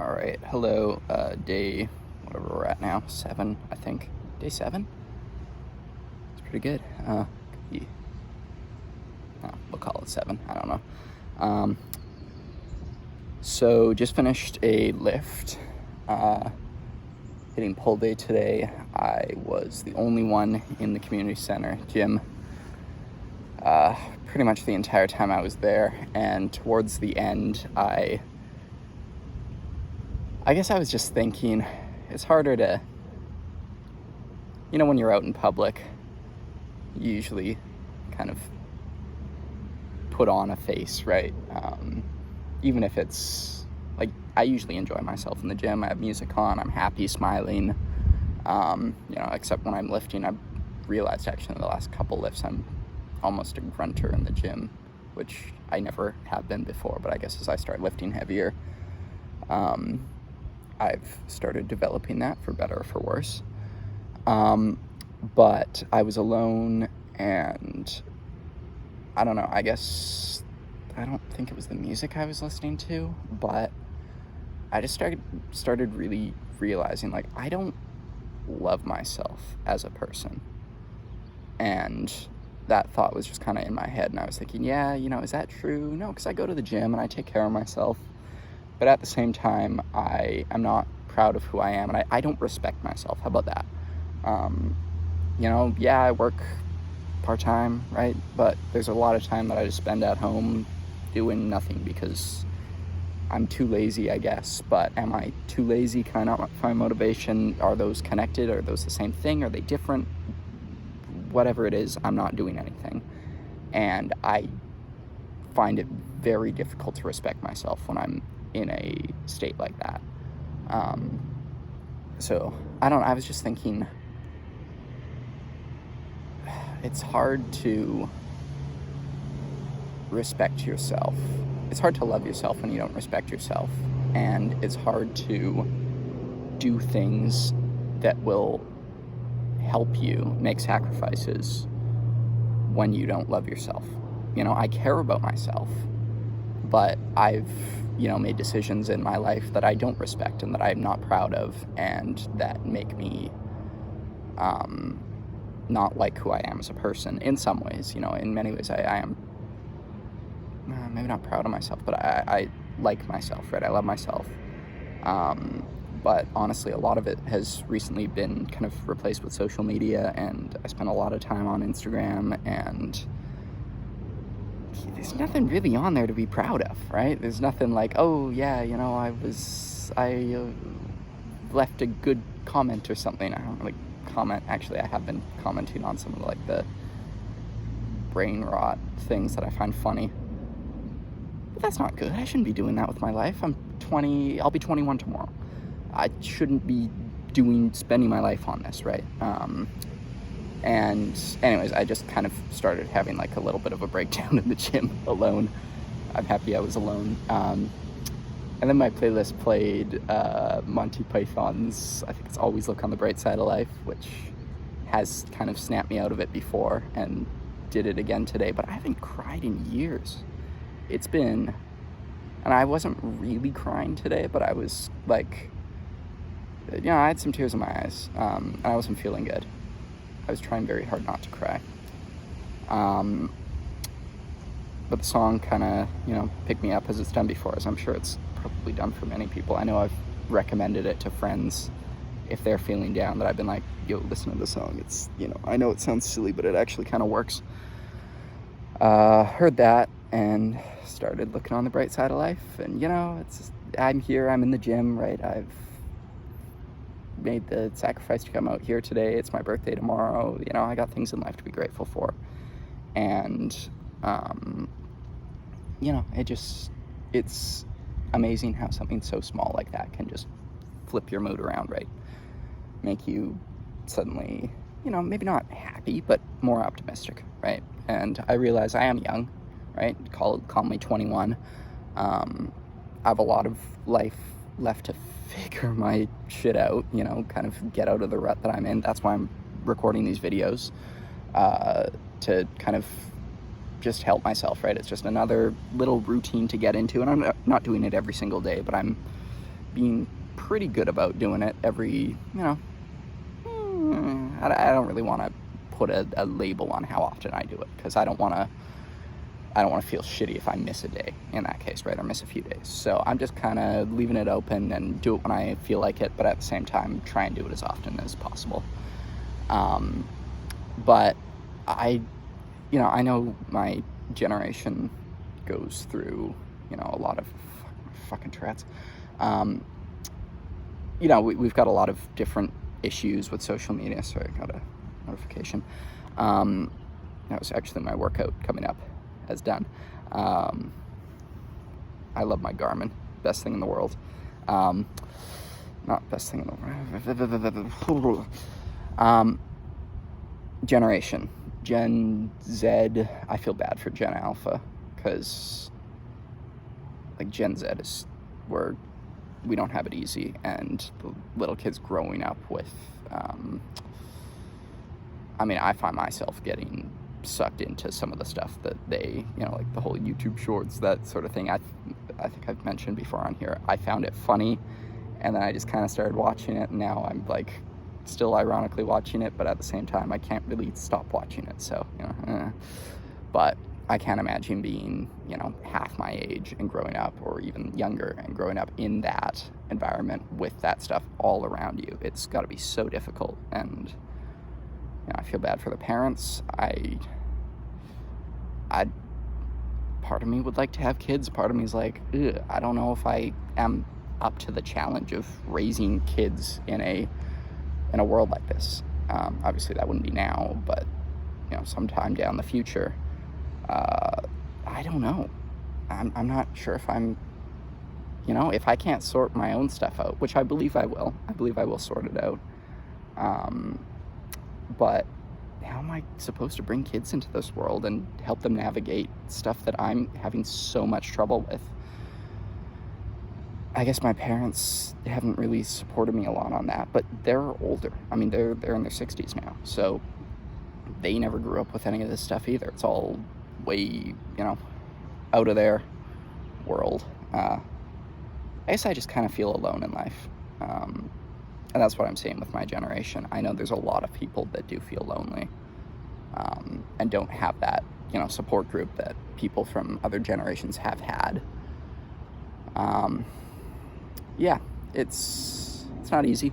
All right, hello, day, whatever we're at now, 7, I think. Day 7? It's pretty good. Could be, no, we'll call it 7, I don't know. So just finished a lift, hitting pull day today. I was the only one in the community center gym, pretty much the entire time I was there, and towards the end, I guess I was just thinking, it's harder to, when you're out in public, you usually kind of put on a face, right? Even if it's, like, I usually enjoy myself in the gym. I have music on, I'm happy, smiling, except when I'm lifting. I've realized, actually, in the last couple lifts, I'm almost a grunter in the gym, which I never have been before, but I guess as I start lifting heavier, I've started developing that, for better or for worse. But I was alone, and I don't know, I guess I don't think it was the music I was listening to, but I just started really realizing, like, I don't love myself as a person. And that thought was just kind of in my head, and I was thinking, yeah, is that true? No, because I go to the gym and I take care of myself. But at the same time, I am not proud of who I am, and I don't respect myself. How about that? Yeah, I work part-time, right? But there's a lot of time that I just spend at home doing nothing because I'm too lazy, I guess. But am I too lazy? Can I not find motivation? Are those connected? Are those the same thing? Are they different? Whatever it is, I'm not doing anything. And I find it very difficult to respect myself when I'm in a state like that. So I was just thinking, it's hard to respect yourself. It's hard to love yourself when you don't respect yourself. And it's hard to do things that will help you make sacrifices when you don't love yourself. I care about myself, but I've, made decisions in my life that I don't respect and that I'm not proud of, and that make me not like who I am as a person in some ways. In many ways I am maybe not proud of myself, but I like myself, right? I love myself. But honestly, a lot of it has recently been kind of replaced with social media, and I spend a lot of time on Instagram, and there's nothing really on there to be proud of, right? There's nothing like, oh yeah, I left a good comment or something. I don't really comment. Actually, I have been commenting on some of the brain rot things that I find funny. But that's not good. I shouldn't be doing that with my life. I'm 20, I'll be 21 tomorrow. I shouldn't be spending my life on this, right? And anyways, I just kind of started having a little bit of a breakdown in the gym alone. I'm happy I was alone. And then my playlist played Monty Python's, I think it's Always Look on the Bright Side of Life, which has kind of snapped me out of it before, and did it again today. But I haven't cried in years. It's been, and I wasn't really crying today, but I was I had some tears in my eyes, and I wasn't feeling good. I was trying very hard not to cry. But the song kind of, picked me up, as it's done before, as I'm sure it's probably done for many people. I know I've recommended it to friends if they're feeling down, that I've been like, yo, listen to the song. It's, I know it sounds silly, but it actually kind of works. Heard that and started looking on the bright side of life. And, I'm here, I'm in the gym, right? I've made the sacrifice to come out here today. It's my birthday tomorrow. I got things in life to be grateful for. And, it's amazing how something so small like that can just flip your mood around, right? Make you suddenly, maybe not happy, but more optimistic, right? And I realize I am young, right? Call me 21. I have a lot of life left to figure my shit out, kind of get out of the rut that I'm in. That's why I'm recording these videos, to kind of just help myself, right? It's just another little routine to get into, and I'm not doing it every single day, but I'm being pretty good about doing it every, I don't really want to put a label on how often I do it, because I don't want to feel shitty if I miss a day in that case, right? Or miss a few days. So I'm just kind of leaving it open and do it when I feel like it, but at the same time, try and do it as often as possible. But I know my generation goes through, a lot of fucking Tourette's. We've got a lot of different issues with social media. Sorry, I got a notification. That was actually my workout coming up has done. I love my Garmin. Best thing in the world. Not best thing in the world. Generation. Gen Z. I feel bad for Gen Alpha, because Gen Z is where we don't have it easy, and the little kids growing up with, I find myself getting sucked into some of the stuff that they, like the whole YouTube shorts, that sort of thing. I think I've mentioned before on here, I found it funny, and then I just kind of started watching it, and now I'm still ironically watching it, but at the same time I can't really stop watching it. So but I can't imagine being half my age and growing up, or even younger and growing up in that environment with that stuff all around you. It's got to be so difficult, and I feel bad for the parents. I part of me would like to have kids. Part of me is like, I don't know if I am up to the challenge of raising kids in a world like this. Obviously that wouldn't be now, but sometime down the future. I don't know. I'm not sure if I'm, if I can't sort my own stuff out, which I believe I will. I believe I will sort it out. But how am I supposed to bring kids into this world and help them navigate stuff that I'm having so much trouble with? I guess my parents haven't really supported me a lot on that, but they're older. They're in their 60s now, so they never grew up with any of this stuff either. It's all way, out of their world. I guess I just kind of feel alone in life. And that's what I'm saying with my generation. I know there's a lot of people that do feel lonely, and don't have that, support group that people from other generations have had. Yeah, it's not easy,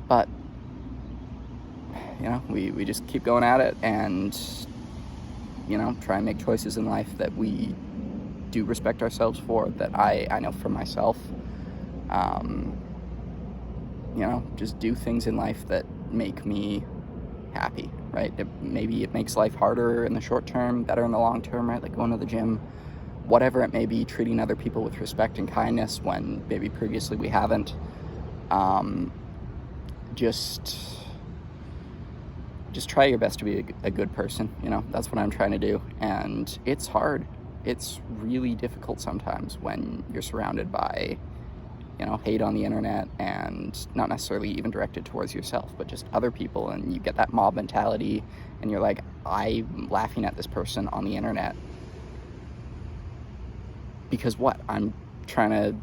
but we just keep going at it, and try and make choices in life that we do respect ourselves for, that I know for myself. Just do things in life that make me happy, right? Maybe it makes life harder in the short term, better in the long term, right? Like going to the gym, whatever it may be, treating other people with respect and kindness when maybe previously we haven't. Just try your best to be a good person. That's what I'm trying to do. And it's hard. It's really difficult sometimes when you're surrounded by, hate on the internet, and not necessarily even directed towards yourself, but just other people. And you get that mob mentality, and you're like, I'm laughing at this person on the internet because what? I'm trying to,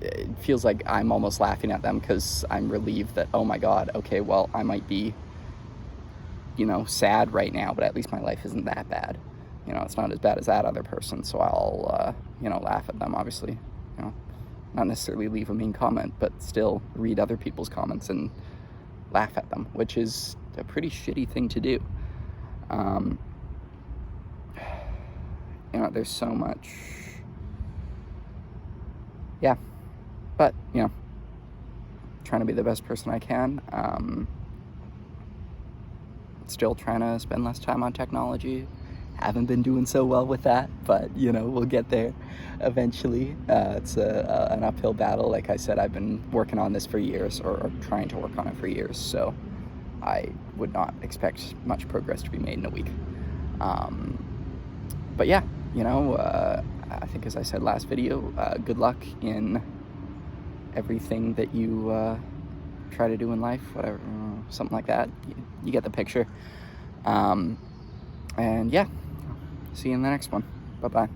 it feels like I'm almost laughing at them because I'm relieved that, oh my God, okay, well, I might be, sad right now, but at least my life isn't that bad. It's not as bad as that other person, so I'll, laugh at them, obviously. Not necessarily leave a mean comment, but still read other people's comments and laugh at them, which is a pretty shitty thing to do. There's so much, yeah, but, trying to be the best person I can. Still trying to spend less time on technology. Haven't been doing so well with that, but we'll get there eventually. It's an uphill battle. Like I said, I've been working on this for years, or trying to work on it for years, so I would not expect much progress to be made in a week. But yeah, I think, as I said last video, good luck in everything that you try to do in life, whatever, something like that. You get the picture. And yeah, see you in the next one. Bye-bye.